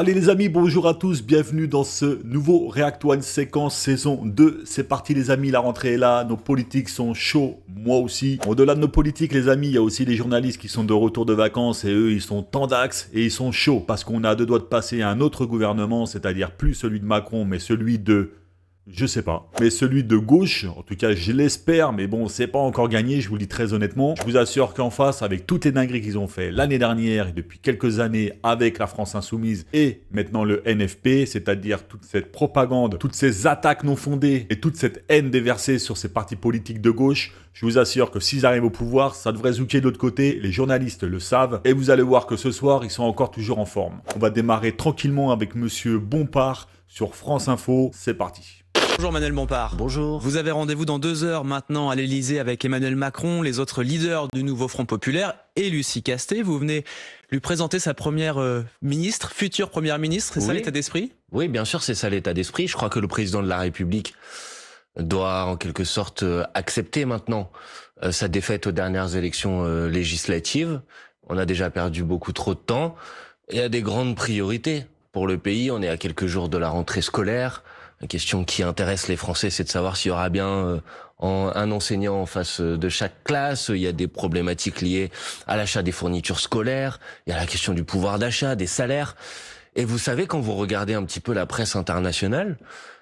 Allez les amis, bonjour à tous, bienvenue dans ce nouveau React One séquence saison 2. C'est parti les amis, la rentrée est là, nos politiques sont chauds, moi aussi. Au-delà de nos politiques les amis, il y a aussi les journalistes qui sont de retour de vacances et eux ils sont tendax et ils sont chauds parce qu'on a à deux doigts de passer à un autre gouvernement, c'est-à-dire plus celui de Macron mais celui de... Je sais pas. Mais celui de gauche, en tout cas je l'espère, mais bon, c'est pas encore gagné, je vous le dis très honnêtement. Je vous assure qu'en face, avec toutes les dingueries qu'ils ont fait l'année dernière et depuis quelques années avec la France Insoumise et maintenant le NFP, c'est-à-dire toute cette propagande, toutes ces attaques non fondées et toute cette haine déversée sur ces partis politiques de gauche, je vous assure que s'ils arrivent au pouvoir, ça devrait zouker de l'autre côté, les journalistes le savent, et vous allez voir que ce soir, ils sont encore toujours en forme. On va démarrer tranquillement avec Monsieur Bompard sur France Info, c'est parti. Bonjour Manuel Bompard. Bonjour. Vous avez rendez-vous dans 2 heures maintenant à l'Elysée avec Emmanuel Macron, les autres leaders du nouveau Front Populaire et Lucie Castet. Vous venez lui présenter sa première ministre, future première ministre, c'est ça l'état d'esprit? Oui, bien sûr, c'est ça l'état d'esprit. Je crois que le président de la République doit en quelque sorte accepter maintenant sa défaite aux dernières élections législatives. On a déjà perdu beaucoup trop de temps. Il y a des grandes priorités pour le pays. On est à quelques jours de la rentrée scolaire. La question qui intéresse les Français, c'est de savoir s'il y aura bien un enseignant en face de chaque classe. Il y a des problématiques liées à l'achat des fournitures scolaires. Il y a la question du pouvoir d'achat, des salaires. Et vous savez, quand vous regardez un petit peu la presse internationale,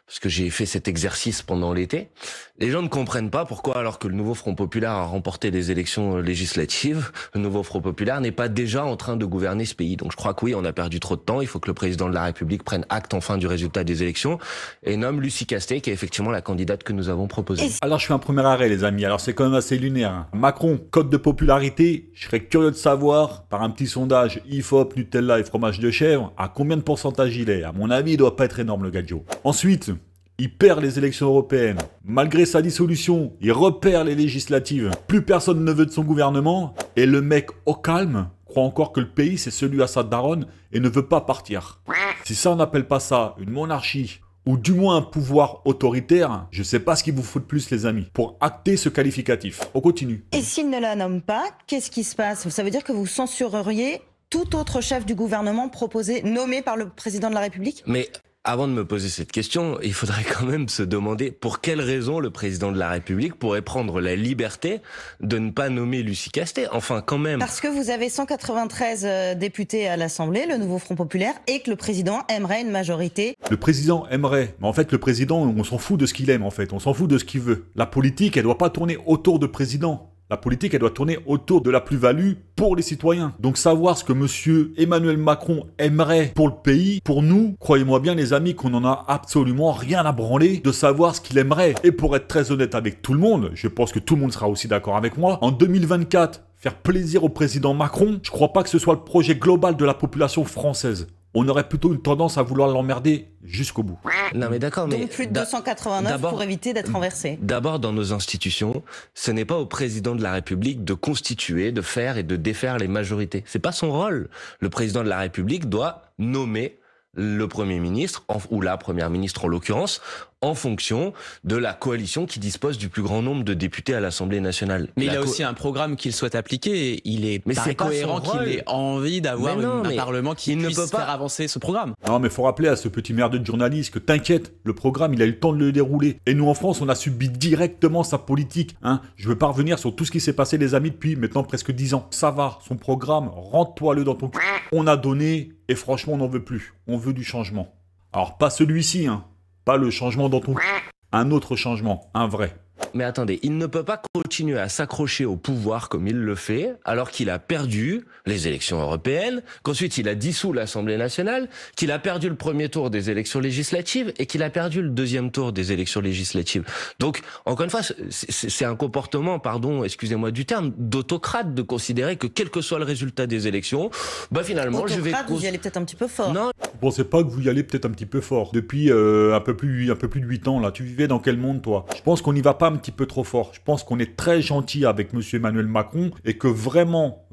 parce que j'ai fait cet exercice pendant l'été, les gens ne comprennent pas pourquoi, alors que le nouveau Front Populaire a remporté les élections législatives, le nouveau Front Populaire n'est pas déjà en train de gouverner ce pays. Donc je crois que oui, on a perdu trop de temps. Il faut que le président de la République prenne acte enfin du résultat des élections et nomme Lucie Castet, qui est effectivement la candidate que nous avons proposée. Alors je fais un premier arrêt les amis, alors c'est quand même assez lunaire. Hein. Macron, cote de popularité, je serais curieux de savoir, par un petit sondage IFOP, Nutella et fromage de chèvre, à combien de pourcentage il est. À mon avis, il doit pas être énorme le gadjo. Ensuite... il perd les élections européennes. Malgré sa dissolution, il repère les législatives. Plus personne ne veut de son gouvernement. Et le mec au calme croit encore que le pays c'est celui à sa daronne et ne veut pas partir. Si ça on n'appelle pas ça une monarchie, ou du moins un pouvoir autoritaire, je sais pas ce qu'il vous faut de plus les amis, pour acter ce qualificatif. On continue. Et s'il ne la nomme pas, qu'est-ce qui se passe? Ça veut dire que vous censureriez tout autre chef du gouvernement proposé, nommé par le président de la République? Mais avant de me poser cette question, il faudrait quand même se demander pour quelle raison le président de la République pourrait prendre la liberté de ne pas nommer Lucie Castet. Enfin, quand même. Parce que vous avez 193 députés à l'Assemblée, le nouveau Front Populaire, et que le président aimerait une majorité. Le président aimerait. Mais en fait, le président, on s'en fout de ce qu'il aime, en fait. On s'en fout de ce qu'il veut. La politique, elle doit pas tourner autour de président. La politique, elle doit tourner autour de la plus-value pour les citoyens. Donc savoir ce que monsieur Emmanuel Macron aimerait pour le pays, pour nous, croyez-moi bien les amis, qu'on n'en a absolument rien à branler de savoir ce qu'il aimerait. Et pour être très honnête avec tout le monde, je pense que tout le monde sera aussi d'accord avec moi, en 2024, faire plaisir au président Macron, je crois pas que ce soit le projet global de la population française. On aurait plutôt une tendance à vouloir l'emmerder jusqu'au bout. Non mais d'accord, mais... Donc plus de 289 pour éviter d'être renversé. D'abord, dans nos institutions, ce n'est pas au président de la République de constituer, de faire et de défaire les majorités. C'est pas son rôle. Le président de la République doit nommer le Premier ministre, ou la Première ministre en l'occurrence, en fonction de la coalition qui dispose du plus grand nombre de députés à l'Assemblée nationale. Mais il a aussi un programme qu'il souhaite appliquer et il est cohérent qu'il ait envie d'avoir un Parlement qui puisse faire avancer ce programme. Non mais faut rappeler à ce petit merdeux de journaliste que t'inquiète, le programme il a eu le temps de le dérouler. Et nous en France on a subi directement sa politique. Hein. Je veux pas revenir sur tout ce qui s'est passé les amis depuis maintenant presque 10 ans. Ça va, son programme, rentre-toi-le dans ton cul. On a donné et franchement on n'en veut plus. On veut du changement. Alors pas celui-ci, hein. Pas le changement dans ton cul. Un autre changement, un vrai. Mais attendez, il ne peut pas continuer à s'accrocher au pouvoir comme il le fait, alors qu'il a perdu les élections européennes, qu'ensuite il a dissous l'Assemblée nationale, qu'il a perdu le premier tour des élections législatives et qu'il a perdu le deuxième tour des élections législatives. Donc, encore une fois, c'est un comportement, pardon, excusez-moi du terme, d'autocrate de considérer que quel que soit le résultat des élections, bah finalement, je vais... Vous y allez peut-être un petit peu fort. Non. Vous pensez pas que vous y allez peut-être un petit peu fort? Depuis un peu plus de 8 ans, là, tu vivais dans quel monde, toi? Je pense qu'on n'y va pas un petit peu trop fort. Je pense qu'on est très gentil avec monsieur Emmanuel Macron et que vraiment,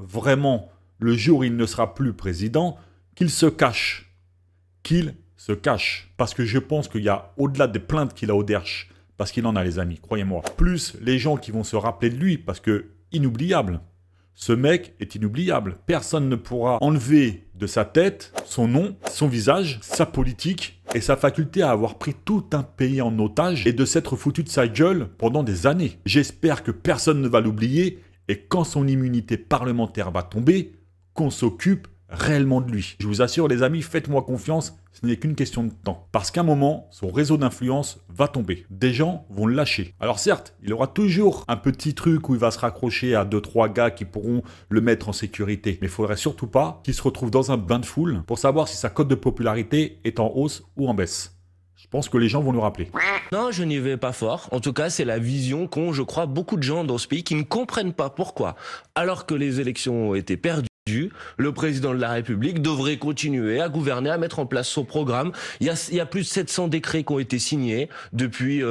le jour où il ne sera plus président, qu'il se cache. Qu'il se cache. Parce que je pense qu'il y a, au-delà des plaintes qu'il a au Derche, parce qu'il en a les amis, croyez-moi, plus les gens qui vont se rappeler de lui, parce que, inoubliable. Ce mec est inoubliable. Personne ne pourra enlever de sa tête, son nom, son visage, sa politique et sa faculté à avoir pris tout un pays en otage et de s'être foutu de sa gueule pendant des années. J'espère que personne ne va l'oublier et quand son immunité parlementaire va tomber, qu'on s'occupe réellement de lui. Je vous assure les amis, faites-moi confiance, ce n'est qu'une question de temps. Parce qu'à un moment, son réseau d'influence va tomber. Des gens vont le lâcher. Alors certes, il aura toujours un petit truc où il va se raccrocher à 2-3 gars qui pourront le mettre en sécurité. Mais il ne faudrait surtout pas qu'il se retrouve dans un bain de foule pour savoir si sa cote de popularité est en hausse ou en baisse. Je pense que les gens vont le rappeler. Non, je n'y vais pas fort. En tout cas, c'est la vision qu'ont, je crois, beaucoup de gens dans ce pays qui ne comprennent pas pourquoi, alors que les élections ont été perdues, le président de la République devrait continuer à gouverner, à mettre en place son programme. Il y a plus de 700 décrets qui ont été signés depuis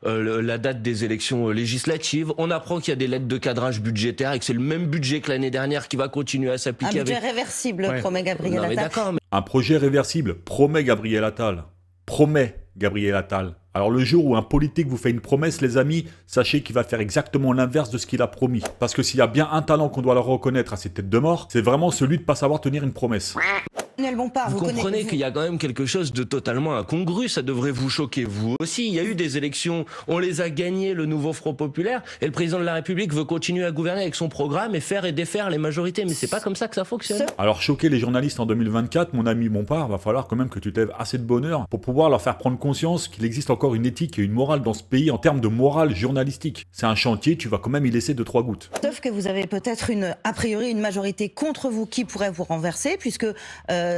la date des élections législatives. On apprend qu'il y a des lettres de cadrage budgétaire et que c'est le même budget que l'année dernière qui va continuer à s'appliquer. Un budget réversible, Ouais. promet Gabriel Non, mais Attal. d'accord, mais... Un projet réversible, promet Gabriel Attal. Promet Gabriel Attal. Alors le jour où un politique vous fait une promesse, les amis, sachez qu'il va faire exactement l'inverse de ce qu'il a promis. Parce que s'il y a bien un talent qu'on doit leur reconnaître à ses têtes de mort, c'est vraiment celui de ne pas savoir tenir une promesse. Emmanuel Bompard, Vous comprenez connaissez- qu'il y a quand même quelque chose de totalement incongru, ça devrait vous choquer vous aussi. Il y a eu des élections, on les a gagnées, le nouveau Front Populaire, et le président de la République veut continuer à gouverner avec son programme et faire et défaire les majorités. Mais c'est pas comme ça que ça fonctionne. Alors choquer les journalistes en 2024, mon ami Bompard, va falloir quand même que tu t'aies assez de bonheur pour pouvoir leur faire prendre conscience qu'il existe encore une éthique et une morale dans ce pays en termes de morale journalistique. C'est un chantier, tu vas quand même y laisser 2-3 gouttes. Sauf que vous avez peut-être a priori une majorité contre vous qui pourrait vous renverser, puisque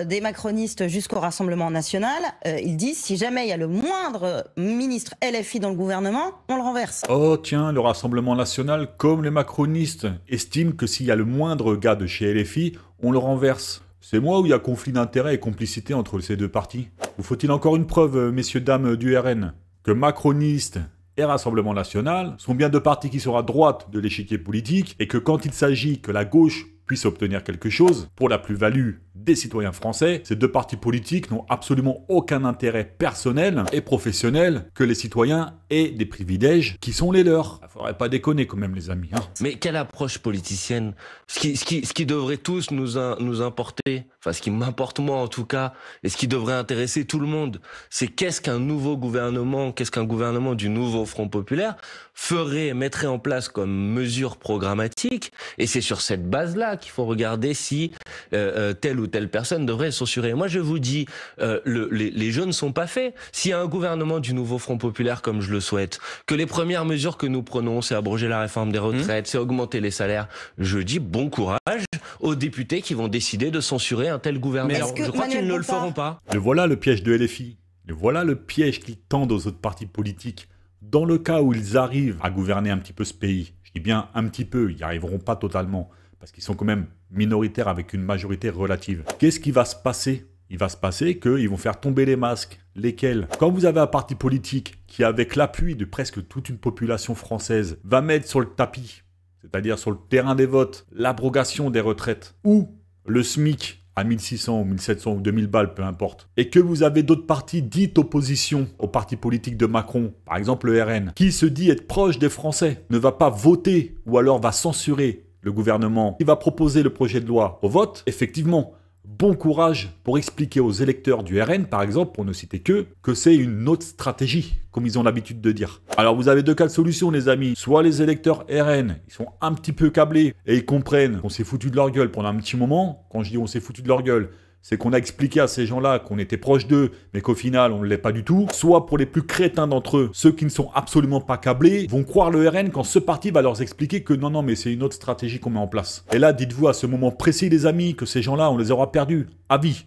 des macronistes jusqu'au Rassemblement national, ils disent si jamais il y a le moindre ministre LFI dans le gouvernement, on le renverse. Oh tiens, le Rassemblement national, comme les macronistes, estime que s'il y a le moindre gars de chez LFI, on le renverse. C'est moi où il y a conflit d'intérêts et complicité entre ces deux partis. Vous faut-il encore une preuve, messieurs dames du RN, que macronistes et Rassemblement national sont bien deux partis qui sont à droite de l'échiquier politique et que quand il s'agit que la gauche puisse obtenir quelque chose pour la plus-value des citoyens français, ces deux partis politiques n'ont absolument aucun intérêt personnel et professionnel que les citoyens aient des privilèges qui sont les leurs. Il faudrait pas déconner quand même les amis. Hein. Mais quelle approche politicienne, ce qui devrait tous nous importer, enfin ce qui m'importe moi en tout cas, et ce qui devrait intéresser tout le monde, c'est qu'est-ce qu'un nouveau gouvernement, qu'est-ce qu'un gouvernement du nouveau Front Populaire ferait, mettrait en place comme mesure programmatique, et c'est sur cette base-là qu'il faut regarder si telle ou telle personne devrait être censurée. Moi je vous dis, les jeux ne sont pas faits. S'il y a un gouvernement du nouveau Front Populaire comme je le souhaite, que les premières mesures que nous prenons, c'est abroger la réforme des retraites, c'est augmenter les salaires, je dis bon courage aux députés qui vont décider de censurer un tel gouvernement. Mais est-ce que Je crois qu'ils Manuel ne le Bompard- feront pas. Le voilà le piège de LFI. Le voilà le piège qu'ils tendent aux autres partis politiques. Dans le cas où ils arrivent à gouverner un petit peu ce pays, je dis bien un petit peu, ils n'y arriveront pas totalement, parce qu'ils sont quand même minoritaires avec une majorité relative. Qu'est-ce qui va se passer ? Il va se passer qu'ils vont faire tomber les masques. Lesquels ? Quand vous avez un parti politique qui, avec l'appui de presque toute une population française, va mettre sur le tapis, c'est-à-dire sur le terrain des votes, l'abrogation des retraites, ou le SMIC à 1600 ou 1700 ou 2000 balles, peu importe, et que vous avez d'autres partis dites opposition au parti politique de Macron, par exemple le RN, qui se dit être proche des Français, ne va pas voter ou alors va censurer le gouvernement qui va proposer le projet de loi au vote, effectivement, bon courage pour expliquer aux électeurs du RN, par exemple, pour ne citer que c'est une autre stratégie, comme ils ont l'habitude de dire. Alors vous avez deux cas de solution, les amis. Soit les électeurs RN, ils sont un petit peu câblés et ils comprennent qu'on s'est foutu de leur gueule pendant un petit moment. Quand je dis on s'est foutu de leur gueule, c'est qu'on a expliqué à ces gens-là qu'on était proche d'eux, mais qu'au final, on ne l'est pas du tout. Soit pour les plus crétins d'entre eux, ceux qui ne sont absolument pas câblés, vont croire le RN quand ce parti va leur expliquer que non, mais c'est une autre stratégie qu'on met en place. Et là, dites-vous à ce moment précis, les amis, que ces gens-là, on les aura perdus. À vie.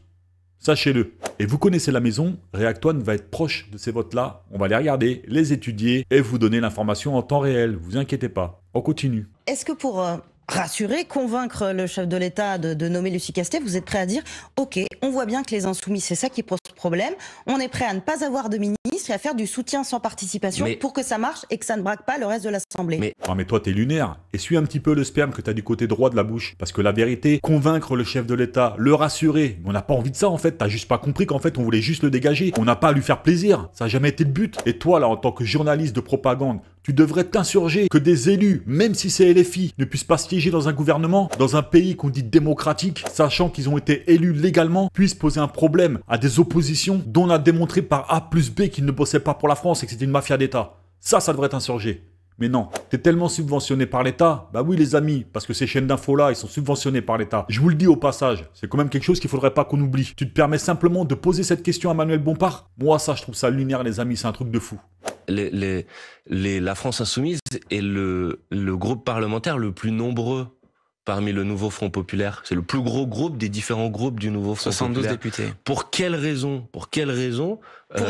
Sachez-le. Et vous connaissez la maison, React One va être proche de ces votes-là. On va les regarder, les étudier et vous donner l'information en temps réel. Vous inquiétez pas. On continue. Est-ce que pour rassurer, convaincre le chef de l'État de nommer Lucie Castet, vous êtes prêt à dire « Ok, on voit bien que les insoumis, c'est ça qui pose problème. On est prêt à ne pas avoir de ministre et à faire du soutien sans participation pour que ça marche et que ça ne braque pas le reste de l'Assemblée. » Non mais toi t'es lunaire. Essuie un petit peu le sperme que t'as du côté droit de la bouche. Parce que la vérité, convaincre le chef de l'État, le rassurer, on n'a pas envie de ça en fait. T'as juste pas compris qu'en fait on voulait juste le dégager. On n'a pas à lui faire plaisir. Ça n'a jamais été le but. Et toi là, en tant que journaliste de propagande, Tu devrais t'insurger que des élus, même si c'est LFI, ne puissent pas siéger dans un gouvernement, dans un pays qu'on dit démocratique, sachant qu'ils ont été élus légalement, puissent poser un problème à des oppositions dont on a démontré par A plus B qu'ils ne bossaient pas pour la France et que c'était une mafia d'État. Ça devrait t'insurger. Mais non, t'es tellement subventionné par l'État. Bah oui les amis, parce que ces chaînes d'infos-là, ils sont subventionnés par l'État. Je vous le dis au passage, c'est quand même quelque chose qu'il faudrait pas qu'on oublie. Tu te permets simplement de poser cette question à Manuel Bompard? Moi ça, je trouve ça lunaire les amis, c'est un truc de fou. La France Insoumise est le groupe parlementaire le plus nombreux parmi le nouveau Front Populaire. C'est le plus gros groupe des différents groupes du nouveau Front 72 Populaire. députés. Pour quelle raison? Pour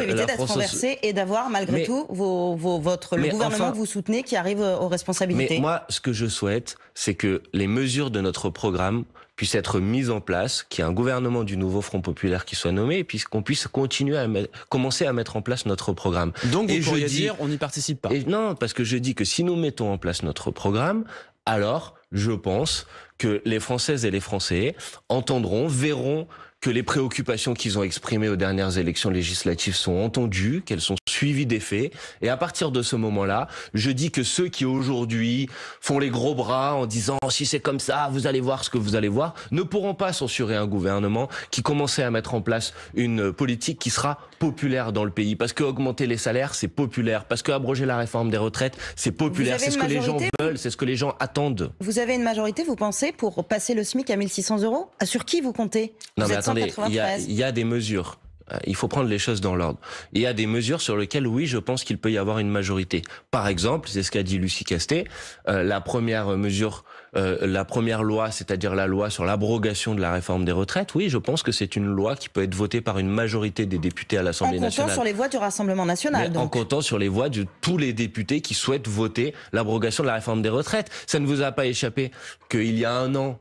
éviter d'être renversé et d'avoir malgré tout le gouvernement que vous soutenez qui arrive aux responsabilités. Mais moi, ce que je souhaite, c'est que les mesures de notre programme puissent être mises en place, qu'il y ait un gouvernement du nouveau Front Populaire qui soit nommé, et puis qu'on puisse continuer commencer à mettre en place notre programme. Donc vous pourriez dire, on n'y participe pas. Non, parce que je dis que si nous mettons en place notre programme, alors je pense que les Françaises et les Français entendront, verront que les préoccupations qu'ils ont exprimées aux dernières élections législatives sont entendues, qu'elles sont suivies des faits. Et à partir de ce moment-là, je dis que ceux qui aujourd'hui font les gros bras en disant « si c'est comme ça, vous allez voir ce que vous allez voir », ne pourront pas censurer un gouvernement qui commençait à mettre en place une politique qui sera populaire dans le pays. Parce que augmenter les salaires, c'est populaire. Parce que abroger la réforme des retraites, c'est populaire. C'est ce que les gens veulent, c'est ce que les gens attendent. Vous avez une majorité, vous pensez, pour passer le SMIC à 1 600 €? Sur qui vous comptez? Non mais attendez, il y a des mesures. Il faut prendre les choses dans l'ordre. Il y a des mesures sur lesquelles, oui, je pense qu'il peut y avoir une majorité. Par exemple, c'est ce qu'a dit Lucie Castet, la première mesure, la première loi, c'est-à-dire la loi sur l'abrogation de la réforme des retraites, oui, je pense que c'est une loi qui peut être votée par une majorité des députés à l'Assemblée nationale. En comptant sur les voix du Rassemblement national, donc. En comptant sur les voix de tous les députés qui souhaitent voter l'abrogation de la réforme des retraites. Ça ne vous a pas échappé qu'il y a un an,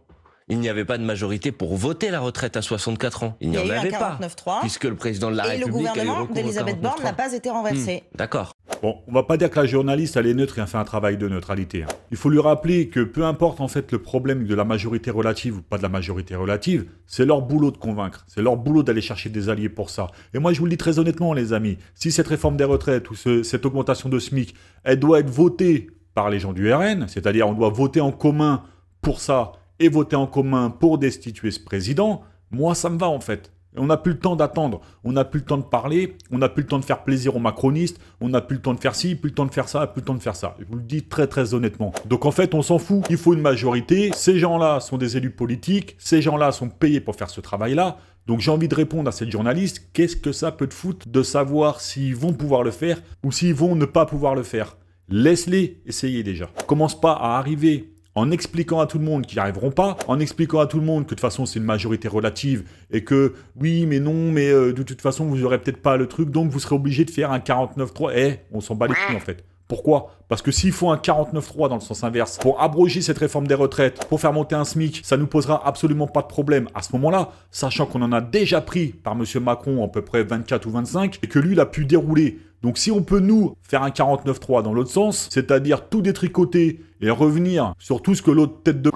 il n'y avait pas de majorité pour voter la retraite à 64 ans. Il n'y en avait pas, puisque le président de la République a eu recours au 49.3. Et le gouvernement d'Elisabeth Borne n'a pas été renversé. D'accord. Bon, on va pas dire que la journaliste, elle est neutre et a fait un travail de neutralité. Il faut lui rappeler que peu importe en fait le problème de la majorité relative ou pas de la majorité relative, c'est leur boulot de convaincre. C'est leur boulot d'aller chercher des alliés pour ça. Et moi, je vous le dis très honnêtement, les amis, si cette réforme des retraites ou cette augmentation de SMIC, elle doit être votée par les gens du RN, c'est-à-dire on doit voter en commun pour ça, et voter en commun pour destituer ce président, moi ça me va en fait. On n'a plus le temps d'attendre, on n'a plus le temps de parler, on n'a plus le temps de faire plaisir aux macronistes, on n'a plus le temps de faire ci, plus le temps de faire ça, plus le temps de faire ça. Je vous le dis très très honnêtement. Donc en fait on s'en fout, il faut une majorité, ces gens-là sont des élus politiques, ces gens-là sont payés pour faire ce travail-là. Donc j'ai envie de répondre à cette journaliste, qu'est-ce que ça peut te foutre de savoir s'ils vont pouvoir le faire ou s'ils vont ne pas pouvoir le faire? Laisse-les essayer déjà. Commence pas à arriver en expliquant à tout le monde qu'ils n'y arriveront pas, en expliquant à tout le monde que de toute façon c'est une majorité relative et que oui mais non mais de toute façon vous n'aurez peut-être pas le truc donc vous serez obligé de faire un 49.3. On s'en bat les couilles en fait. Pourquoi? Parce que s'il faut un 49.3 dans le sens inverse pour abroger cette réforme des retraites, pour faire monter un SMIC, ça nous posera absolument pas de problème à ce moment-là, sachant qu'on en a déjà pris par M. Macron à peu près 24 ou 25 et que lui il a pu dérouler. Donc si on peut nous faire un 49.3 dans l'autre sens, c'est-à-dire tout détricoter et revenir sur tout ce que l'autre tête de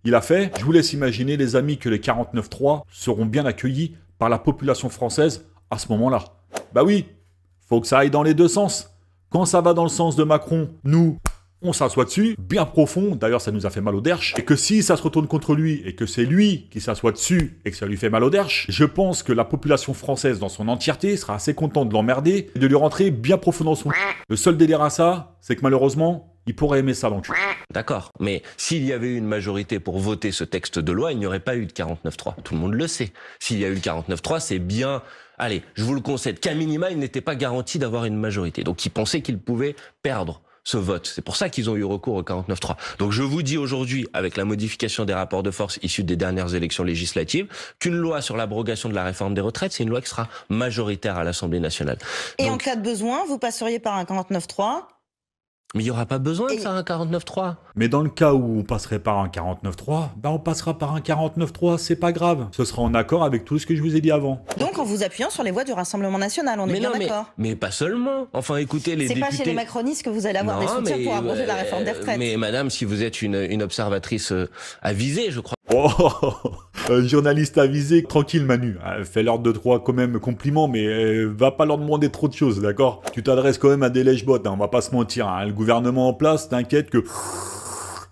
il a fait, je vous laisse imaginer les amis que les 49.3 seront bien accueillis par la population française à ce moment-là. Bah oui, faut que ça aille dans les deux sens. Quand ça va dans le sens de Macron, nous, on s'assoit dessus, bien profond, d'ailleurs ça nous a fait mal au derche, et que si ça se retourne contre lui, et que c'est lui qui s'assoit dessus, et que ça lui fait mal au derche, je pense que la population française dans son entièreté sera assez contente de l'emmerder, et de lui rentrer bien profond dans son... Le seul délire à ça, c'est que malheureusement, il pourrait aimer ça donc. D'accord, mais s'il y avait eu une majorité pour voter ce texte de loi, il n'y aurait pas eu de 49.3. Tout le monde le sait. S'il y a eu le 49.3, c'est bien... Allez, je vous le concède, qu'à minima, il n'était pas garanti d'avoir une majorité. Donc, il pensait qu'il pouvait perdre ce vote. C'est pour ça qu'ils ont eu recours au 49.3. Donc je vous dis aujourd'hui, avec la modification des rapports de force issus des dernières élections législatives, qu'une loi sur l'abrogation de la réforme des retraites, c'est une loi qui sera majoritaire à l'Assemblée nationale. Et donc, en cas de besoin, vous passeriez par un 49.3 ? Mais il n'y aura pas besoin de faire un 49.3. Mais dans le cas où on passerait par un 49.3, bah on passera par un 49.3, c'est pas grave. Ce sera en accord avec tout ce que je vous ai dit avant. Donc en vous appuyant sur les voix du Rassemblement National, on est bien d'accord. Mais pas seulement. Enfin écoutez, les députés... C'est pas chez les macronistes que vous allez avoir des soutiens pour abroger la réforme des retraites. Mais madame, si vous êtes une observatrice avisée, je crois... Oh, un journaliste avisé, tranquille Manu, fais-leur 2-3 quand même compliments, mais va pas leur demander trop de choses, d'accord? Tu t'adresses quand même à des lèche-bottes, on va pas se mentir, le gouvernement en place, t'inquiète que...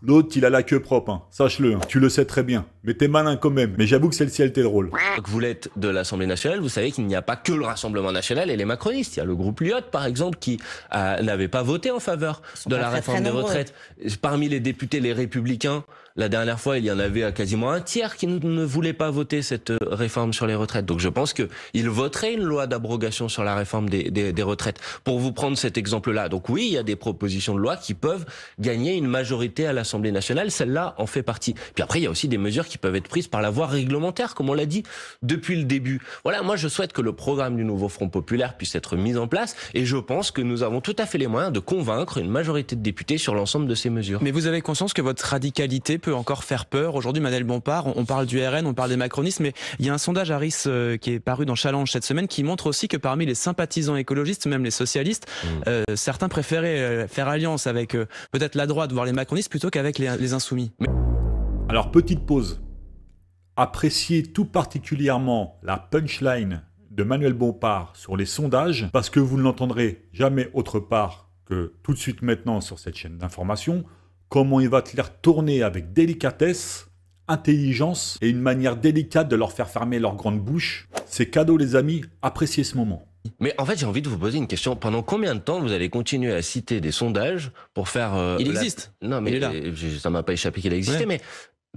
L'autre, il a la queue propre, sache-le, tu le sais très bien. Mais t'es malin quand même, mais j'avoue que celle-ci, elle était drôle. Vous l'êtes de l'Assemblée nationale, vous savez qu'il n'y a pas que le Rassemblement national et les macronistes. Il y a le groupe Lyot, par exemple, qui n'avait pas voté en faveur de la réforme des retraites. Parmi les députés, les Républicains, la dernière fois, il y en avait quasiment un tiers qui ne voulait pas voter cette réforme sur les retraites. Donc je pense qu'ils voteraient une loi d'abrogation sur la réforme des retraites. Pour vous prendre cet exemple-là, donc oui, il y a des propositions de loi qui peuvent gagner une majorité à l'Assemblée nationale. Celle-là en fait partie. Puis après, il y a aussi des mesures qui peuvent être prises par la voie réglementaire, comme on l'a dit depuis le début. Voilà, moi je souhaite que le programme du nouveau Front populaire puisse être mis en place et je pense que nous avons tout à fait les moyens de convaincre une majorité de députés sur l'ensemble de ces mesures. Mais vous avez conscience que votre radicalité peut encore faire peur? Aujourd'hui, Manuel Bompard, on parle du RN, on parle des macronistes, mais il y a un sondage Harris qui est paru dans Challenge cette semaine qui montre aussi que parmi les sympathisants écologistes, même les socialistes, certains préféraient faire alliance avec peut-être la droite, voire les macronistes, plutôt qu'avec les insoumis. Alors, petite pause. Appréciez tout particulièrement la punchline de Manuel Bompard sur les sondages, parce que vous ne l'entendrez jamais autre part que tout de suite maintenant sur cette chaîne d'information, comment il va te les retourner avec délicatesse, intelligence et une manière délicate de leur faire fermer leur grande bouche. C'est cadeau les amis, appréciez ce moment. Mais en fait, j'ai envie de vous poser une question. Pendant combien de temps vous allez continuer à citer des sondages pour faire... il existe. Non, mais ça m'a pas échappé qu'il a existé, mais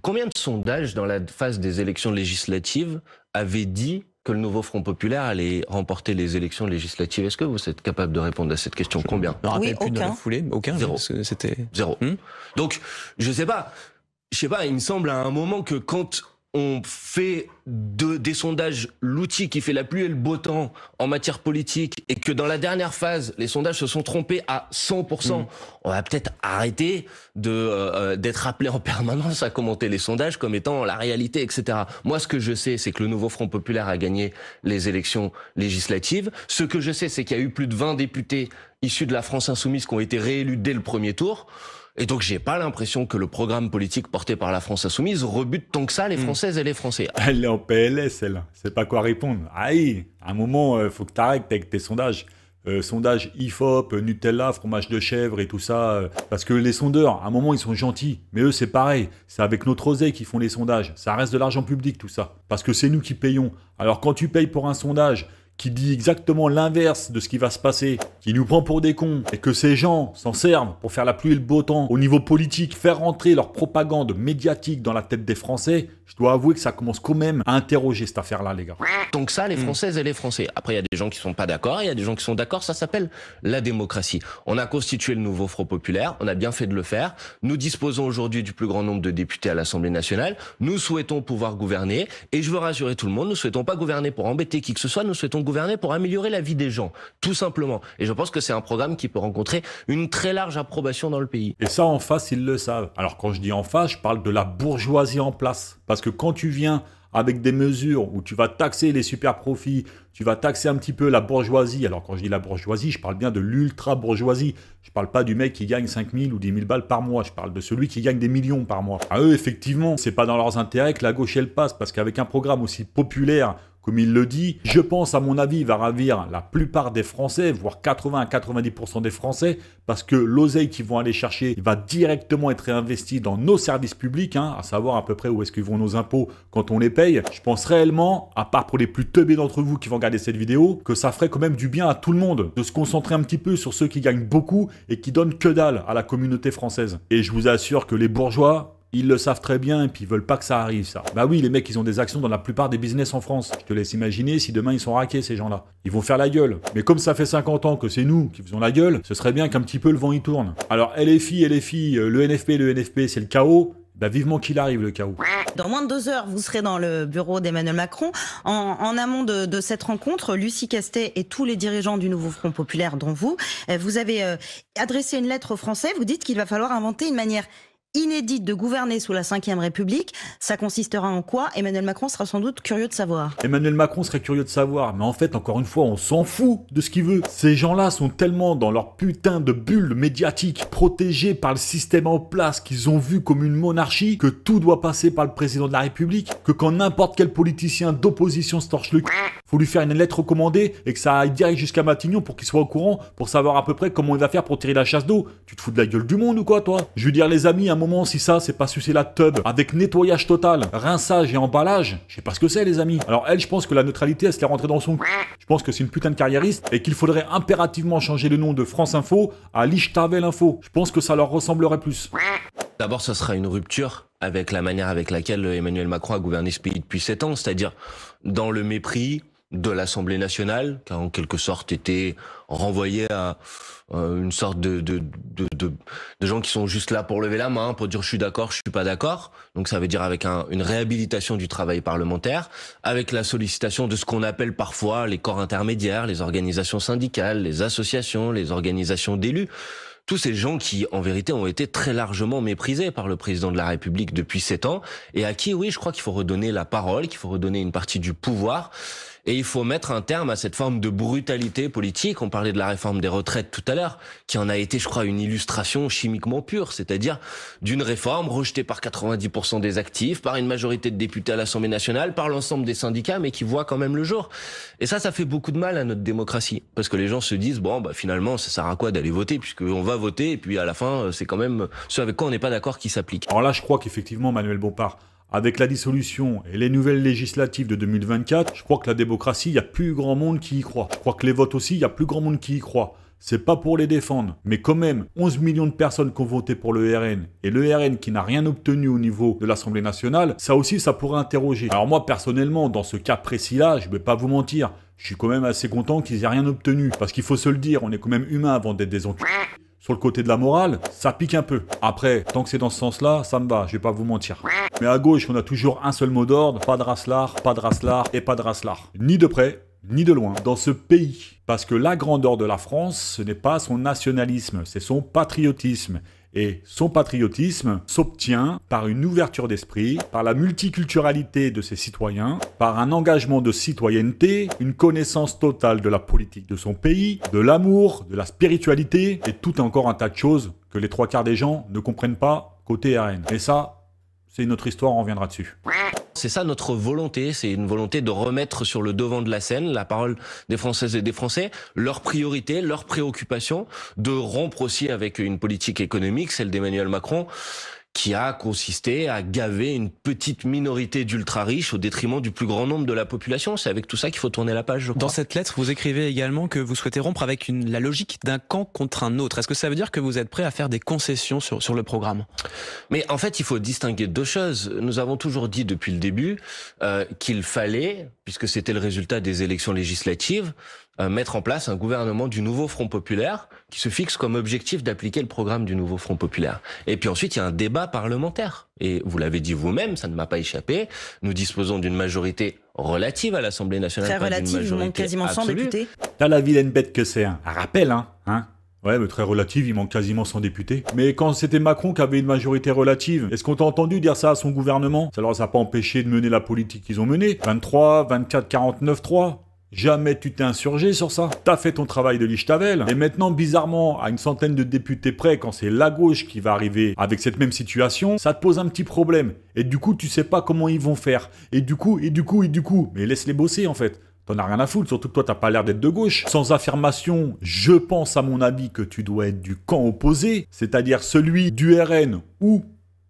combien de sondages dans la phase des élections législatives avaient dit que le nouveau Front populaire allait remporter les élections législatives? Est-ce que vous êtes capable de répondre à cette question? Combien? Je me rappelle plus de la foulée. Aucun. Zéro. C'était... Zéro. Donc, je sais pas, il me semble à un moment que quand on fait des sondages l'outil qui fait la pluie et le beau temps en matière politique et que dans la dernière phase, les sondages se sont trompés à 100%, on va peut-être arrêter d'être appelé en permanence à commenter les sondages comme étant la réalité, etc. Moi, ce que je sais, c'est que le nouveau Front populaire a gagné les élections législatives. Ce que je sais, c'est qu'il y a eu plus de 20 députés issus de la France insoumise qui ont été réélus dès le premier tour. Et donc, j'ai pas l'impression que le programme politique porté par la France insoumise rebute tant que ça les Françaises et les Français. Elle est en PLS, elle. C'est pas quoi répondre. Aïe, à un moment, faut que t'arrêtes avec tes sondages. Sondages IFOP, Nutella, fromage de chèvre et tout ça. Parce que les sondeurs, à un moment, ils sont gentils. Mais eux, c'est pareil. C'est avec notre oseille qu'ils font les sondages. Ça reste de l'argent public, tout ça. Parce que c'est nous qui payons. Alors, quand tu payes pour un sondage qui dit exactement l'inverse de ce qui va se passer, qui nous prend pour des cons, et que ces gens s'en servent pour faire la pluie et le beau temps au niveau politique, faire rentrer leur propagande médiatique dans la tête des Français, je dois avouer que ça commence quand même à interroger cette affaire-là, les gars. Donc ça, les Françaises et les Français. Après, il y a des gens qui sont pas d'accord, il y a des gens qui sont d'accord, ça s'appelle la démocratie. On a constitué le nouveau Front populaire, on a bien fait de le faire. Nous disposons aujourd'hui du plus grand nombre de députés à l'Assemblée nationale. Nous souhaitons pouvoir gouverner, et je veux rassurer tout le monde, nous souhaitons pas gouverner pour embêter qui que ce soit, nous souhaitons gouverner pour améliorer la vie des gens, tout simplement. Et je pense que c'est un programme qui peut rencontrer une très large approbation dans le pays. Et ça, en face, ils le savent. Alors, quand je dis en face, je parle de la bourgeoisie en place. Parce que quand tu viens avec des mesures où tu vas taxer les super profits, tu vas taxer un petit peu la bourgeoisie. Alors, quand je dis la bourgeoisie, je parle bien de l'ultra-bourgeoisie. Je parle pas du mec qui gagne 5 000 ou 10 000 balles par mois. Je parle de celui qui gagne des millions par mois. À eux, effectivement, c'est pas dans leurs intérêts que la gauche, elle passe. Parce qu'avec un programme aussi populaire, comme il le dit, je pense, à mon avis, il va ravir la plupart des Français, voire 80 à 90% des Français, parce que l'oseille qu'ils vont aller chercher, il va directement être réinvesti dans nos services publics, à savoir à peu près où est-ce qu'ils vont nos impôts quand on les paye. Je pense réellement, à part pour les plus teubés d'entre vous qui vont regarder cette vidéo, que ça ferait quand même du bien à tout le monde, de se concentrer un petit peu sur ceux qui gagnent beaucoup et qui donnent que dalle à la communauté française. Et je vous assure que les bourgeois, ils le savent très bien et puis ils veulent pas que ça arrive, ça. Bah oui, les mecs, ils ont des actions dans la plupart des business en France. Je te laisse imaginer si demain ils sont raqués, ces gens-là. Ils vont faire la gueule. Mais comme ça fait 50 ans que c'est nous qui faisons la gueule, ce serait bien qu'un petit peu le vent y tourne. Alors LFI, le NFP, c'est le chaos. Bah vivement qu'il arrive, le chaos. Dans moins de 2 heures, vous serez dans le bureau d'Emmanuel Macron. En amont de cette rencontre, Lucie Castet et tous les dirigeants du nouveau Front populaire, dont vous avez adressé une lettre aux Français. Vous dites qu'il va falloir inventer une manière inédite de gouverner sous la Ve République. Ça consistera en quoi? Emmanuel Macron sera sans doute curieux de savoir. Emmanuel Macron serait curieux de savoir, mais en fait, encore une fois, on s'en fout de ce qu'il veut. Ces gens-là sont tellement dans leur putain de bulle médiatique, protégés par le système en place qu'ils ont vu comme une monarchie, que tout doit passer par le président de la République, que quand n'importe quel politicien d'opposition se torche le cul, faut lui faire une lettre recommandée et que ça aille direct jusqu'à Matignon pour qu'il soit au courant, pour savoir à peu près comment il va faire pour tirer la chasse d'eau. Tu te fous de la gueule du monde ou quoi, toi? Je veux dire, les amis, à un moment, si ça, c'est pas sucer la tub avec nettoyage total, rinçage et emballage, je sais pas ce que c'est, les amis. Alors elle, je pense que la neutralité, elle se l'est rentrée dans son cul. Je pense que c'est une putain de carriériste et qu'il faudrait impérativement changer le nom de France Info à Lichtavel Info. Je pense que ça leur ressemblerait plus. D'abord, ça sera une rupture avec la manière avec laquelle Emmanuel Macron a gouverné ce pays depuis 7 ans, c'est-à-dire dans le mépris de l'Assemblée nationale, qui a en quelque sorte été renvoyé à une sorte de gens qui sont juste là pour lever la main, pour dire je suis d'accord, je suis pas d'accord. Donc ça veut dire avec une réhabilitation du travail parlementaire, avec la sollicitation de ce qu'on appelle parfois les corps intermédiaires, les organisations syndicales, les associations, les organisations d'élus. Tous ces gens qui, en vérité, ont été très largement méprisés par le président de la République depuis 7 ans, et à qui, oui, je crois qu'il faut redonner la parole, qu'il faut redonner une partie du pouvoir, et il faut mettre un terme à cette forme de brutalité politique. On parlait de la réforme des retraites tout à l'heure, qui en a été, je crois, une illustration chimiquement pure, c'est-à-dire d'une réforme rejetée par 90% des actifs, par une majorité de députés à l'Assemblée nationale, par l'ensemble des syndicats, mais qui voit quand même le jour. Et ça fait beaucoup de mal à notre démocratie, parce que les gens se disent, bon, bah finalement, ça sert à quoi d'aller voter, puisqu'on va voter, et puis à la fin, c'est quand même ce avec quoi on n'est pas d'accord qui s'applique. Alors là, je crois qu'effectivement, Manuel Bompard, avec la dissolution et les nouvelles législatives de 2024, je crois que la démocratie, il n'y a plus grand monde qui y croit. Je crois que les votes aussi, il n'y a plus grand monde qui y croit. C'est pas pour les défendre, mais quand même, 11 millions de personnes qui ont voté pour le RN, et le RN qui n'a rien obtenu au niveau de l'Assemblée nationale, ça aussi, ça pourrait interroger. Alors moi, personnellement, dans ce cas précis-là, je vais pas vous mentir, je suis quand même assez content qu'ils aient rien obtenu, parce qu'il faut se le dire, on est quand même humain avant d'être des enculés. Sur le côté de la morale, ça pique un peu. Après, tant que c'est dans ce sens-là, ça me va, je vais pas vous mentir. Mais à gauche, on a toujours un seul mot d'ordre, pas de Raslar, pas de Raslar et pas de Raslar. Ni de près, ni de loin, dans ce pays. Parce que la grandeur de la France, ce n'est pas son nationalisme, c'est son patriotisme. Et son patriotisme s'obtient par une ouverture d'esprit, par la multiculturalité de ses citoyens, par un engagement de citoyenneté, une connaissance totale de la politique de son pays, de l'amour, de la spiritualité, et tout encore un tas de choses que les 3/4 des gens ne comprennent pas côté RN. Et ça, c'est une autre histoire, on reviendra dessus. C'est ça notre volonté, c'est une volonté de remettre sur le devant de la scène la parole des Françaises et des Français, leurs priorités, leurs préoccupations, de rompre aussi avec une politique économique, celle d'Emmanuel Macron, qui a consisté à gaver une petite minorité d'ultra-riches au détriment du plus grand nombre de la population. C'est avec tout ça qu'il faut tourner la page, je crois. Dans cette lettre, vous écrivez également que vous souhaitez rompre avec la logique d'un camp contre un autre. Est-ce que ça veut dire que vous êtes prêt à faire des concessions sur le programme? Mais en fait, il faut distinguer deux choses. Nous avons toujours dit depuis le début qu'il fallait, puisque c'était le résultat des élections législatives, mettre en place un gouvernement du nouveau Front Populaire qui se fixe comme objectif d'appliquer le programme du nouveau Front Populaire. Et puis ensuite, il y a un débat parlementaire. Et vous l'avez dit vous-même, ça ne m'a pas échappé, nous disposons d'une majorité relative à l'Assemblée nationale. Très relative, il manque quasiment 100 députés. T'as la vilaine bête que c'est, hein. Un rappel, hein. Ouais, mais très relative, il manque quasiment 100 députés. Mais quand c'était Macron qui avait une majorité relative, est-ce qu'on t'a entendu dire ça à son gouvernement? Ça leur a pas empêché de mener la politique qu'ils ont menée. 23, 24, 49, 3. Jamais tu t'es insurgé sur ça. T'as fait ton travail de Lichtavel. Et maintenant, bizarrement, à une centaine de députés près, quand c'est la gauche qui va arriver avec cette même situation, ça te pose un petit problème. Et du coup, tu sais pas comment ils vont faire. Et du coup. Mais laisse-les bosser, en fait. T'en as rien à foutre, surtout que toi, t'as pas l'air d'être de gauche. Sans affirmation, je pense à mon avis que tu dois être du camp opposé, c'est-à-dire celui du RN ou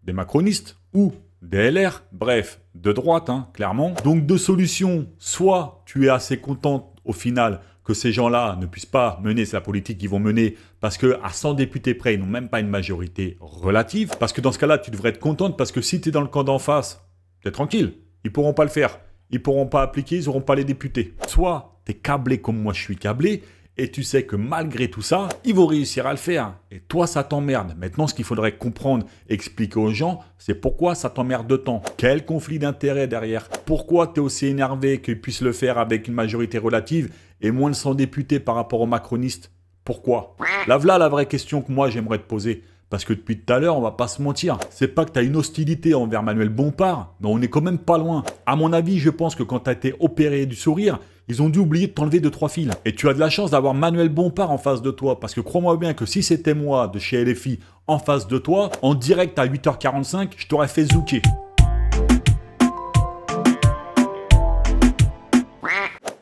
des macronistes ou des LR, bref, de droite, hein, clairement. Donc deux solutions, soit tu es assez contente au final que ces gens-là ne puissent pas mener la politique qu'ils vont mener parce que à 100 députés près, ils n'ont même pas une majorité relative. Parce que dans ce cas-là, tu devrais être contente parce que si tu es dans le camp d'en face, t'es tranquille, ils pourront pas le faire. Ils pourront pas appliquer, ils auront pas les députés. Soit t'es câblé comme moi je suis câblé, et tu sais que malgré tout ça, ils vont réussir à le faire. Et toi, ça t'emmerde. Maintenant, ce qu'il faudrait comprendre, expliquer aux gens, c'est pourquoi ça t'emmerde de temps. Quel conflit d'intérêts derrière? Pourquoi tu es aussi énervé qu'ils puissent le faire avec une majorité relative et moins de 100 députés par rapport aux macronistes? Pourquoi? Là, voilà la vraie question que moi, j'aimerais te poser. Parce que depuis tout à l'heure, on va pas se mentir, c'est pas que tu as une hostilité envers Manuel Bompard, mais on est quand même pas loin. À mon avis, je pense que quand tu as été opéré du sourire, ils ont dû oublier de t'enlever 2-3 fils. Et tu as de la chance d'avoir Manuel Bompard en face de toi, parce que crois-moi bien que si c'était moi de chez LFI en face de toi, en direct à 8h45, je t'aurais fait zouker.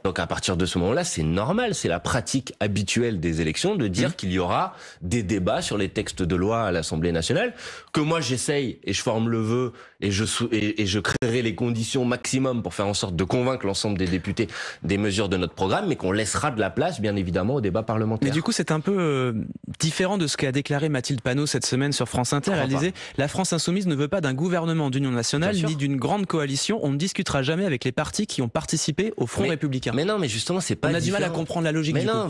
Donc à partir de ce moment-là, c'est normal, c'est la pratique habituelle des élections de dire qu'il y aura des débats sur les textes de loi à l'Assemblée nationale, que moi j'essaye et je forme le vœu et je créerai les conditions maximum pour faire en sorte de convaincre l'ensemble des députés des mesures de notre programme, mais qu'on laissera de la place, bien évidemment, au débat parlementaire. Mais du coup, c'est un peu différent de ce qu'a déclaré Mathilde Panot cette semaine sur France Inter. Elle disait « La France insoumise ne veut pas d'un gouvernement d'union nationale ni d'une grande coalition. On ne discutera jamais avec les partis qui ont participé au Front républicain. » Mais non, mais justement, c'est pas On a différent. du mal à comprendre la logique. Mais non,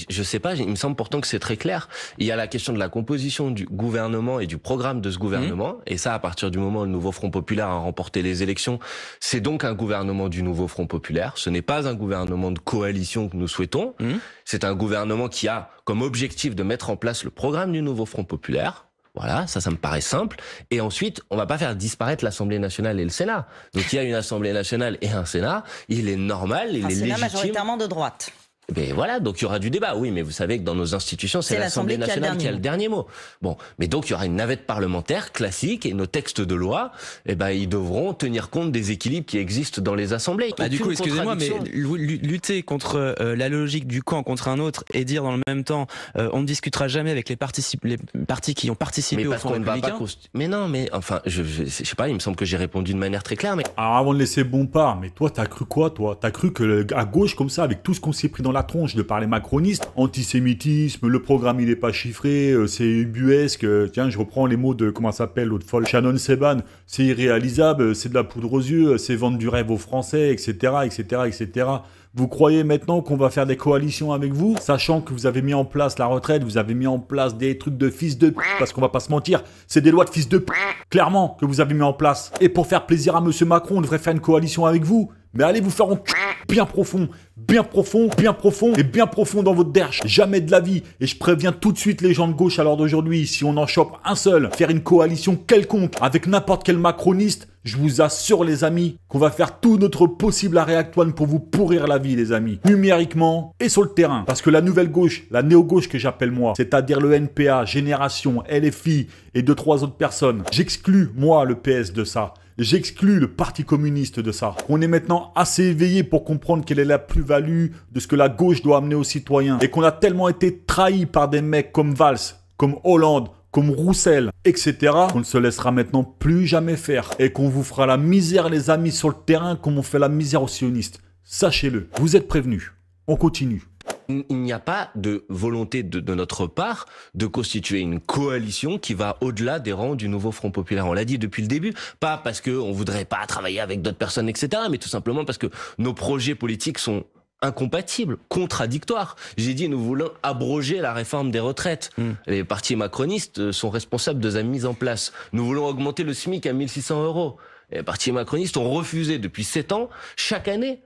je sais pas, il me semble pourtant que c'est très clair. Il y a la question de la composition du gouvernement et du programme de ce gouvernement. Et ça, à partir du moment où le nouveau Front populaire a remporté les élections, c'est donc un gouvernement du nouveau Front populaire. Ce n'est pas un gouvernement de coalition que nous souhaitons. C'est un gouvernement qui a comme objectif de mettre en place le programme du nouveau Front populaire. Voilà, ça me paraît simple. Et ensuite, on va pas faire disparaître l'Assemblée nationale et le Sénat. Donc il y a une Assemblée nationale et un Sénat. Il est normal, il est légitime. Sénat majoritairement de droite. Ben voilà, donc il y aura du débat. Oui, mais vous savez que dans nos institutions, c'est l'Assemblée nationale qui a le dernier mot. Bon, mais donc il y aura une navette parlementaire classique et nos textes de loi, ils devront tenir compte des équilibres qui existent dans les assemblées. Du coup, excusez-moi, mais lutter contre la logique du camp contre un autre et dire dans le même temps, on ne discutera jamais avec les partis qui ont participé au Front républicain. Mais non, mais enfin, je sais pas, il me semble que j'ai répondu de manière très claire. Mais alors avant de laisser Bompard, mais toi, t'as cru quoi, toi? T'as cru que à gauche comme ça, avec tout ce qu'on s'est pris dans la tronche de parler macroniste, antisémitisme, le programme il est pas chiffré, c'est ubuesque, tiens je reprends les mots de, comment ça s'appelle, l'autre folle, Shannon Seban, c'est irréalisable, c'est de la poudre aux yeux, c'est vendre du rêve aux Français, etc., etc., etc. Vous croyez maintenant qu'on va faire des coalitions avec vous, sachant que vous avez mis en place la retraite, vous avez mis en place des trucs de fils de p***, parce qu'on va pas se mentir, c'est des lois de fils de p***, clairement, que vous avez mis en place. Et pour faire plaisir à monsieur Macron, on devrait faire une coalition avec vous. Mais allez vous faire en bien profond, bien profond, bien profond et bien profond dans votre derche. Jamais de la vie. Et je préviens tout de suite les gens de gauche à l'heure d'aujourd'hui, si on en chope un seul, faire une coalition quelconque avec n'importe quel macroniste, je vous assure les amis qu'on va faire tout notre possible à React One pour vous pourrir la vie les amis. Numériquement et sur le terrain. Parce que la nouvelle gauche, la néo-gauche que j'appelle moi, c'est-à-dire le NPA, Génération, LFI et 2-3 autres personnes, j'exclus moi le PS de ça. J'exclus le Parti communiste de ça. On est maintenant assez éveillé pour comprendre quelle est la plus-value de ce que la gauche doit amener aux citoyens. Et qu'on a tellement été trahi par des mecs comme Valls, comme Hollande, comme Roussel, etc. qu'on ne se laissera maintenant plus jamais faire. Et qu'on vous fera la misère les amis sur le terrain comme on fait la misère aux sionistes. Sachez-le, vous êtes prévenus. On continue. Il n'y a pas de volonté de notre part de constituer une coalition qui va au-delà des rangs du nouveau Front populaire. On l'a dit depuis le début, pas parce qu'on voudrait pas travailler avec d'autres personnes, etc., mais tout simplement parce que nos projets politiques sont incompatibles, contradictoires. J'ai dit, nous voulons abroger la réforme des retraites. Les partis macronistes sont responsables de sa mise en place. Nous voulons augmenter le SMIC à 1 600 €. Les partis macronistes ont refusé depuis 7 ans. Chaque année,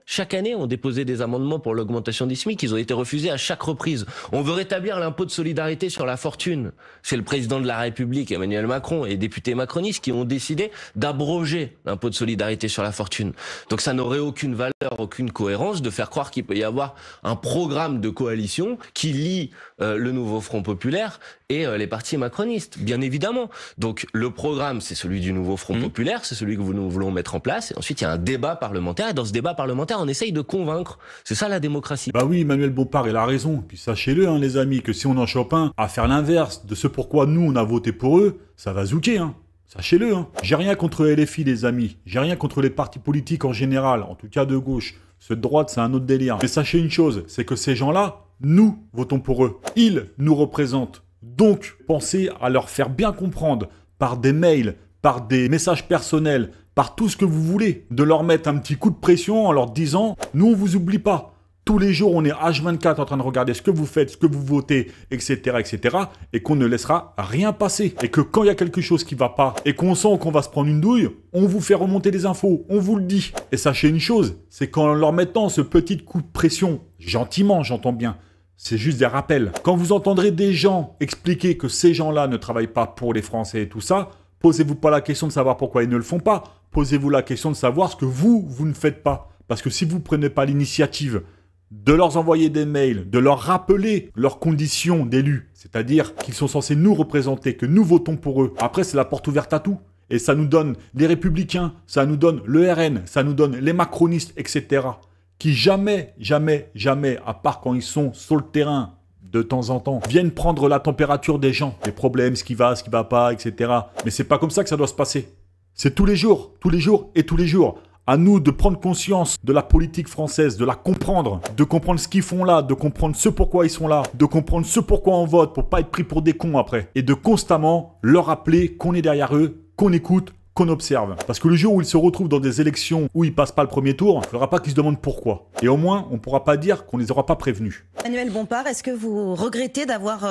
on déposait des amendements pour l'augmentation du SMIC. Ils ont été refusés à chaque reprise. On veut rétablir l'impôt de solidarité sur la fortune. C'est le président de la République, Emmanuel Macron, et les députés macronistes qui ont décidé d'abroger l'impôt de solidarité sur la fortune. Donc ça n'aurait aucune valeur, aucune cohérence de faire croire qu'il peut y avoir un programme de coalition qui lie le nouveau Front populaire et les partis macronistes, bien évidemment. Donc le programme, c'est celui du nouveau Front populaire, c'est celui que nous voulons mettre en place. Et ensuite, il y a un débat parlementaire. Et dans ce débat parlementaire, on essaye de convaincre. C'est ça la démocratie. Bah oui, Emmanuel Bompard, il a raison. Puis sachez-le, hein, les amis, que si on en chope un à faire l'inverse de ce pourquoi nous, on a voté pour eux, ça va zouker, hein. Sachez-le, hein. J'ai rien contre LFI, les amis. J'ai rien contre les partis politiques en général, en tout cas de gauche. Ceux de droite, c'est un autre délire. Mais sachez une chose, c'est que ces gens-là, nous votons pour eux. Ils nous représentent. Donc, pensez à leur faire bien comprendre par des mails, par des messages personnels, par tout ce que vous voulez, de leur mettre un petit coup de pression en leur disant « Nous, on vous oublie pas ». Tous les jours, on est H24 en train de regarder ce que vous faites, ce que vous votez, etc., etc. Et qu'on ne laissera rien passer. Et que quand il y a quelque chose qui va pas, et qu'on sent qu'on va se prendre une douille, on vous fait remonter des infos, on vous le dit. Et sachez une chose, c'est qu'en leur mettant ce petit coup de pression, gentiment, j'entends bien, C'est juste des rappels. Quand vous entendrez des gens expliquer que ces gens-là ne travaillent pas pour les Français et tout ça, posez-vous pas la question de savoir pourquoi ils ne le font pas. Posez-vous la question de savoir ce que vous ne faites pas. Parce que si vous ne prenez pas l'initiative de leur envoyer des mails, de leur rappeler leurs conditions d'élus, c'est-à-dire qu'ils sont censés nous représenter, que nous votons pour eux, après c'est la porte ouverte à tout. Et ça nous donne les Républicains, ça nous donne le RN, ça nous donne les macronistes, etc. Qui jamais, à part quand ils sont sur le terrain, de temps en temps, viennent prendre la température des gens, les problèmes, ce qui va pas, etc. Mais c'est pas comme ça que ça doit se passer. C'est tous les jours, et tous les jours. À nous de prendre conscience de la politique française, de la comprendre, de comprendre ce qu'ils font là, de comprendre ce pourquoi ils sont là, de comprendre ce pourquoi on vote pour pas être pris pour des cons après. Et de constamment leur rappeler qu'on est derrière eux, qu'on écoute, qu'on observe. Parce que le jour où ils se retrouvent dans des élections où ils passent pas le premier tour, il ne faudra pas qu'ils se demandent pourquoi. Et au moins, on ne pourra pas dire qu'on les aura pas prévenus. Manuel Bompard, est-ce que vous regrettez d'avoir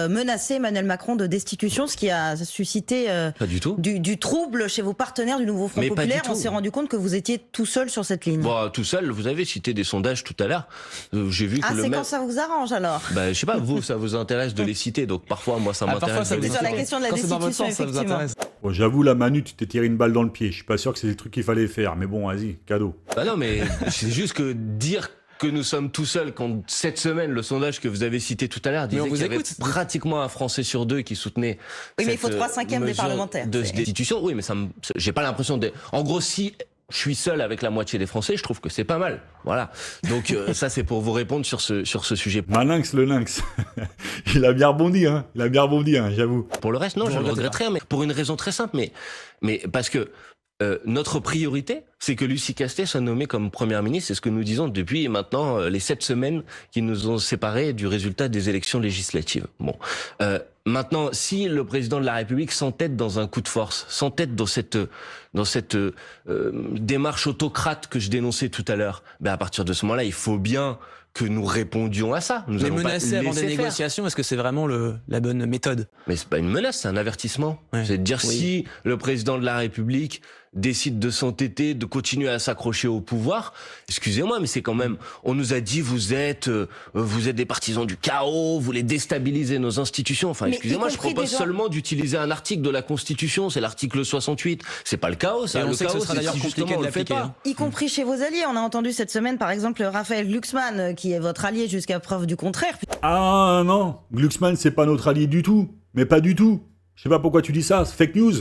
menacé Emmanuel Macron de destitution, ce qui a suscité pas du tout. Du trouble chez vos partenaires du Nouveau Front Populaire? On s'est rendu compte que vous étiez tout seul sur cette ligne. Bon, tout seul, vous avez cité des sondages tout à l'heure. J'ai vu que c'est quand ça vous arrange alors? Je sais pas, vous, ça vous intéresse de les citer, donc parfois, moi, ça m'intéresse. Parfois, c'est sur la question de la destitution, effectivement. Bon, j'avoue, la Manu, tu t'es tiré une balle dans le pied. Je suis pas sûr que c'est le truc qu'il fallait faire, mais bon, vas-y, cadeau. Bah non, mais c'est juste que dire que nous sommes tout seuls quand cette semaine, le sondage que vous avez cité tout à l'heure disait qu'il y avait pratiquement un Français sur deux qui soutenait. Oui, mais il faut 3/5 des parlementaires. De destitution. Oui, mais j'ai pas l'impression de. En gros, si je suis seul avec la moitié des Français, je trouve que c'est pas mal. Voilà. Donc ça, c'est pour vous répondre sur ce sujet. Malinx, le lynx. Il a bien rebondi, hein. J'avoue. Pour le reste, non, je ne regrette rien, mais pour une raison très simple, mais parce que notre priorité, c'est que Lucie Castet soit nommée comme première ministre. C'est ce que nous disons depuis maintenant les 7 semaines qui nous ont séparés du résultat des élections législatives. Bon, maintenant, si le président de la République s'entête dans un coup de force, s'entête dans cette démarche autocrate que je dénonçais tout à l'heure, à partir de ce moment-là, il faut bien que nous répondions à ça. Nous allons menacer avant des négociations, est-ce que c'est vraiment la bonne méthode? Mais c'est pas une menace, c'est un avertissement. Ouais. C'est de dire si le président de la République décide de s'entêter, de continuer à s'accrocher au pouvoir, excusez-moi, mais c'est quand même, on nous a dit vous êtes des partisans du chaos, vous voulez déstabiliser nos institutions. Enfin, excusez-moi, je propose seulement d'utiliser un article de la Constitution, c'est l'article 68. C'est pas le chaos, ça. Et on le sait chaos, que ce sera d'ailleurs compliqué de l'appliquer. Y compris chez vos alliés. On a entendu cette semaine, par exemple, Raphaël Glucksmann, qui est votre allié jusqu'à preuve du contraire. Ah non, Glucksmann, c'est pas notre allié du tout. Mais pas du tout. Je sais pas pourquoi tu dis ça. Fake news.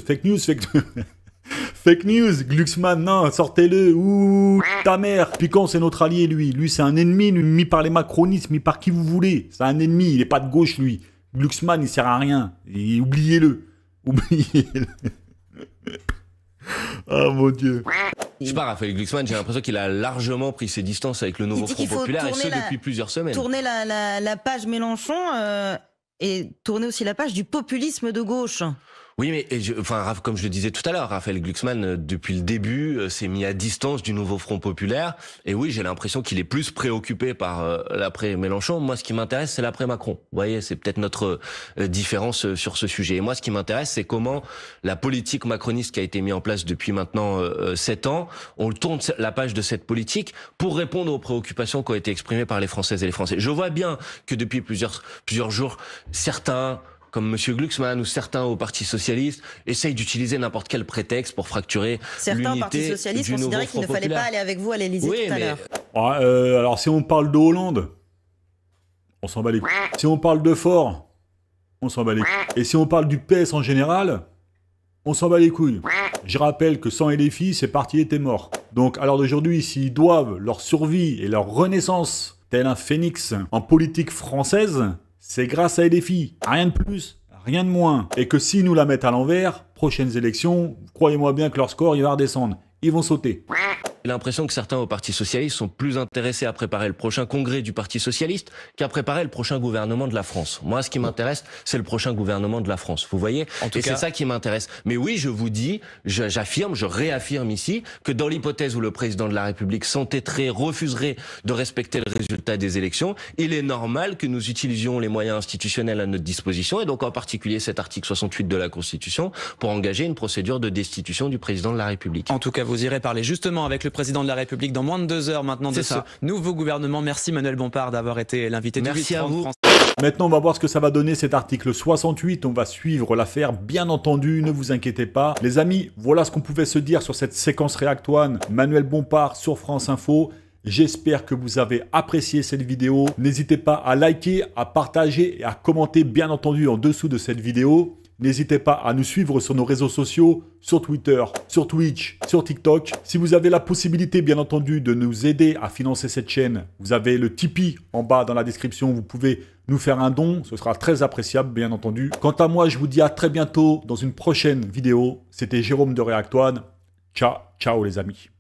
Fake news, Glucksmann, non, sortez-le, ouh, ta mère. Piquant, c'est notre allié, lui. Lui, c'est un ennemi, mis par les macronistes, mis par qui vous voulez. C'est un ennemi, il est pas de gauche, lui. Glucksmann, il sert à rien. Et oubliez-le. Oh mon Dieu. Je sais pas, Raphaël Glucksmann, j'ai l'impression qu'il a largement pris ses distances avec le Nouveau Front Populaire, et ce depuis plusieurs semaines. Tourner la page Mélenchon et tourner aussi la page du populisme de gauche. Oui, mais comme je le disais tout à l'heure, Raphaël Glucksmann, depuis le début, s'est mis à distance du Nouveau Front Populaire. Et oui, j'ai l'impression qu'il est plus préoccupé par l'après Mélenchon. Moi, ce qui m'intéresse, c'est l'après Macron. Vous voyez, c'est peut-être notre différence sur ce sujet. Et moi, ce qui m'intéresse, c'est comment la politique macroniste qui a été mise en place depuis maintenant 7 ans, on tourne la page de cette politique pour répondre aux préoccupations qui ont été exprimées par les Françaises et les Français. Je vois bien que depuis plusieurs jours, certains, comme M. Glucksmann ou certains au Parti Socialiste, essayent d'utiliser n'importe quel prétexte pour fracturer certains au Parti Socialiste considéraient qu'il ne fallait pas aller avec vous à l'Élysée tout à l'heure. Alors si on parle de Hollande, on s'en bat les couilles. Si on parle de Faure, on s'en bat les couilles. Et si on parle du PS en général, on s'en bat les couilles. Je rappelle que sans LFI, ces partis étaient morts. Donc à l'heure d'aujourd'hui, s'ils doivent leur survie et leur renaissance, tel un phénix en politique française, c'est grâce à LFI, rien de plus, rien de moins. Et que s'ils nous la mettent à l'envers, prochaines élections, croyez-moi bien que leur score, il va redescendre. Ils vont sauter. J'ai l'impression que certains au Parti Socialiste sont plus intéressés à préparer le prochain congrès du Parti Socialiste qu'à préparer le prochain gouvernement de la France. Moi, ce qui m'intéresse, c'est le prochain gouvernement de la France. Vous voyez? Et c'est ça qui m'intéresse. Mais oui, je vous dis, j'affirme, je réaffirme ici que dans l'hypothèse où le président de la République s'entêterait, refuserait de respecter le résultat des élections, il est normal que nous utilisions les moyens institutionnels à notre disposition, et donc en particulier cet article 68 de la Constitution, pour engager une procédure de destitution du président de la République. En tout cas, vous irez parler justement avec le président de la République dans moins de 2 heures maintenant de ce nouveau gouvernement. Merci Manuel Bompard d'avoir été l'invité du 8h30 France. Maintenant, on va voir ce que ça va donner cet article 68. On va suivre l'affaire, bien entendu, ne vous inquiétez pas. Les amis, voilà ce qu'on pouvait se dire sur cette séquence React One. Manuel Bompard sur France Info. J'espère que vous avez apprécié cette vidéo. N'hésitez pas à liker, à partager et à commenter, bien entendu, en dessous de cette vidéo. N'hésitez pas à nous suivre sur nos réseaux sociaux, sur Twitter, sur Twitch, sur TikTok. Si vous avez la possibilité, bien entendu, de nous aider à financer cette chaîne, vous avez le Tipeee en bas dans la description. Vous pouvez nous faire un don, ce sera très appréciable, bien entendu. Quant à moi, je vous dis à très bientôt dans une prochaine vidéo. C'était Jérôme de React One. Ciao, ciao les amis.